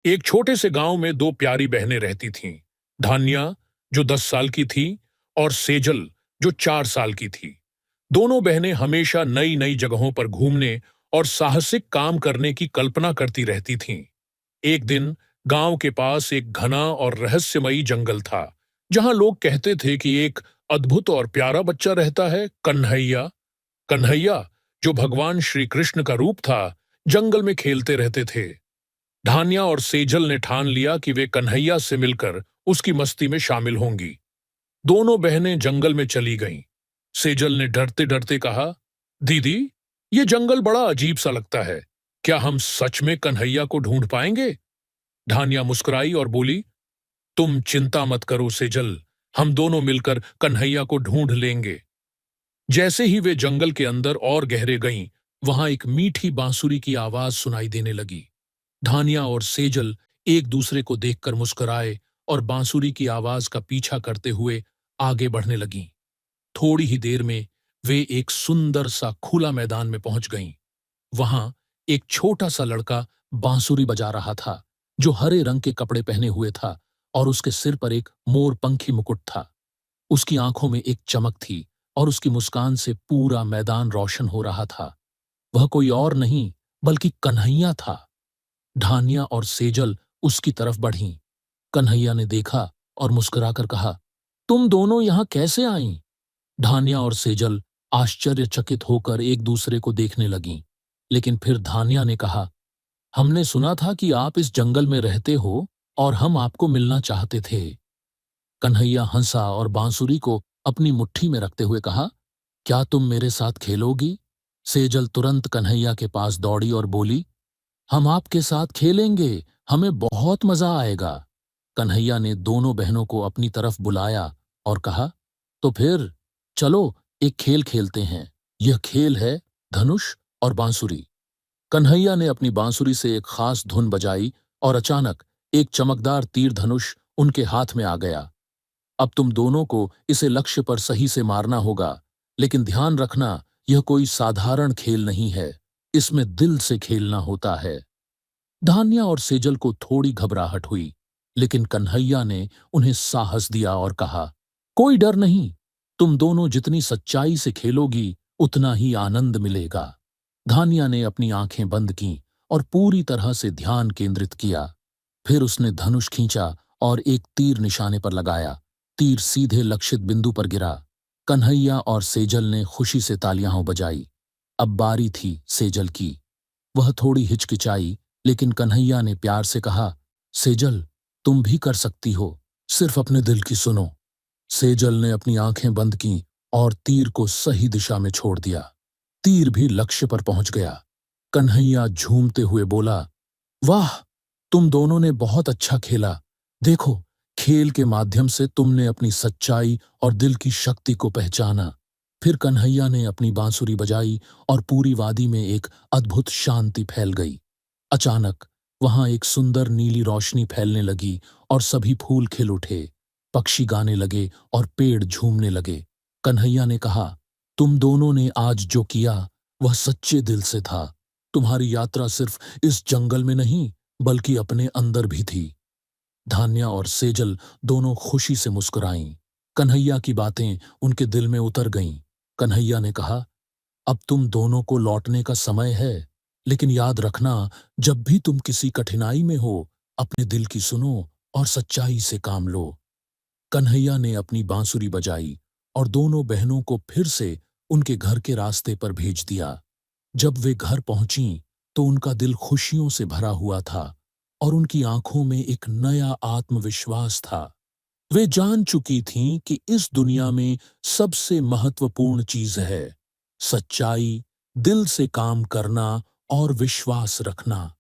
एक छोटे से गांव में दो प्यारी बहनें रहती थीं। धान्या, जो 10 साल की थी, और सेजल, जो 4 साल की थी। दोनों बहनें हमेशा नई नई जगहों पर घूमने और साहसिक काम करने की कल्पना करती रहती थीं। एक दिन गांव के पास एक घना और रहस्यमयी जंगल था, जहां लोग कहते थे कि एक अद्भुत और प्यारा बच्चा रहता है, कन्हैया। कन्हैया, जो भगवान श्री कृष्ण का रूप था, जंगल में खेलते रहते थे। धान्या और सेजल ने ठान लिया कि वे कन्हैया से मिलकर उसकी मस्ती में शामिल होंगी। दोनों बहनें जंगल में चली गईं। सेजल ने डरते डरते कहा, दीदी, ये जंगल बड़ा अजीब सा लगता है। क्या हम सच में कन्हैया को ढूंढ पाएंगे? धान्या मुस्कुराई और बोली, तुम चिंता मत करो सेजल, हम दोनों मिलकर कन्हैया को ढूंढ लेंगे। जैसे ही वे जंगल के अंदर और गहरे गईं, वहां एक मीठी बांसुरी की आवाज सुनाई देने लगी। धान्या और सेजल एक दूसरे को देखकर मुस्कुराए और बांसुरी की आवाज का पीछा करते हुए आगे बढ़ने लगीं। थोड़ी ही देर में वे एक सुंदर सा खुला मैदान में पहुंच गईं। वहां एक छोटा सा लड़का बांसुरी बजा रहा था, जो हरे रंग के कपड़े पहने हुए था और उसके सिर पर एक मोरपंखी मुकुट था। उसकी आंखों में एक चमक थी और उसकी मुस्कान से पूरा मैदान रोशन हो रहा था। वह कोई और नहीं बल्कि कन्हैया था। धान्या और सेजल उसकी तरफ बढ़ीं। कन्हैया ने देखा और मुस्कुराकर कहा, तुम दोनों यहां कैसे आईं? धान्या और सेजल आश्चर्यचकित होकर एक दूसरे को देखने लगीं। लेकिन फिर धान्या ने कहा, हमने सुना था कि आप इस जंगल में रहते हो और हम आपको मिलना चाहते थे। कन्हैया हंसा और बांसुरी को अपनी मुट्ठी में रखते हुए कहा, क्या तुम मेरे साथ खेलोगी? सेजल तुरंत कन्हैया के पास दौड़ी और बोली, हम आपके साथ खेलेंगे, हमें बहुत मजा आएगा। कन्हैया ने दोनों बहनों को अपनी तरफ बुलाया और कहा, तो फिर चलो एक खेल खेलते हैं। यह खेल है धनुष और बांसुरी। कन्हैया ने अपनी बांसुरी से एक खास धुन बजाई और अचानक एक चमकदार तीर धनुष उनके हाथ में आ गया। अब तुम दोनों को इसे लक्ष्य पर सही से मारना होगा, लेकिन ध्यान रखना, यह कोई साधारण खेल नहीं है, इसमें दिल से खेलना होता है। धान्या और सेजल को थोड़ी घबराहट हुई, लेकिन कन्हैया ने उन्हें साहस दिया और कहा, कोई डर नहीं, तुम दोनों जितनी सच्चाई से खेलोगी उतना ही आनंद मिलेगा। धान्या ने अपनी आंखें बंद कीं और पूरी तरह से ध्यान केंद्रित किया। फिर उसने धनुष खींचा और एक तीर निशाने पर लगाया। तीर सीधे लक्षित बिंदु पर गिरा। कन्हैया और सेजल ने खुशी से तालियां बजाई। अब बारी थी सेजल की। वह थोड़ी हिचकिचाई, लेकिन कन्हैया ने प्यार से कहा, सेजल, तुम भी कर सकती हो, सिर्फ अपने दिल की सुनो। सेजल ने अपनी आंखें बंद कीं और तीर को सही दिशा में छोड़ दिया। तीर भी लक्ष्य पर पहुंच गया। कन्हैया झूमते हुए बोला, वाह, तुम दोनों ने बहुत अच्छा खेला। देखो, खेल के माध्यम से तुमने अपनी सच्चाई और दिल की शक्ति को पहचाना। फिर कन्हैया ने अपनी बांसुरी बजाई और पूरी वादी में एक अद्भुत शांति फैल गई। अचानक वहां एक सुंदर नीली रोशनी फैलने लगी और सभी फूल खिल उठे, पक्षी गाने लगे और पेड़ झूमने लगे। कन्हैया ने कहा, तुम दोनों ने आज जो किया वह सच्चे दिल से था। तुम्हारी यात्रा सिर्फ इस जंगल में नहीं बल्कि अपने अंदर भी थी। धान्या और सेजल दोनों खुशी से मुस्कुराईं। कन्हैया की बातें उनके दिल में उतर गईं। कन्हैया ने कहा, अब तुम दोनों को लौटने का समय है, लेकिन याद रखना, जब भी तुम किसी कठिनाई में हो, अपने दिल की सुनो और सच्चाई से काम लो। कन्हैया ने अपनी बांसुरी बजाई और दोनों बहनों को फिर से उनके घर के रास्ते पर भेज दिया। जब वे घर पहुंचीं, तो उनका दिल खुशियों से भरा हुआ था और उनकी आंखों में एक नया आत्मविश्वास था। वे जान चुकी थीं कि इस दुनिया में सबसे महत्वपूर्ण चीज है सच्चाई, दिल से काम करना और विश्वास रखना।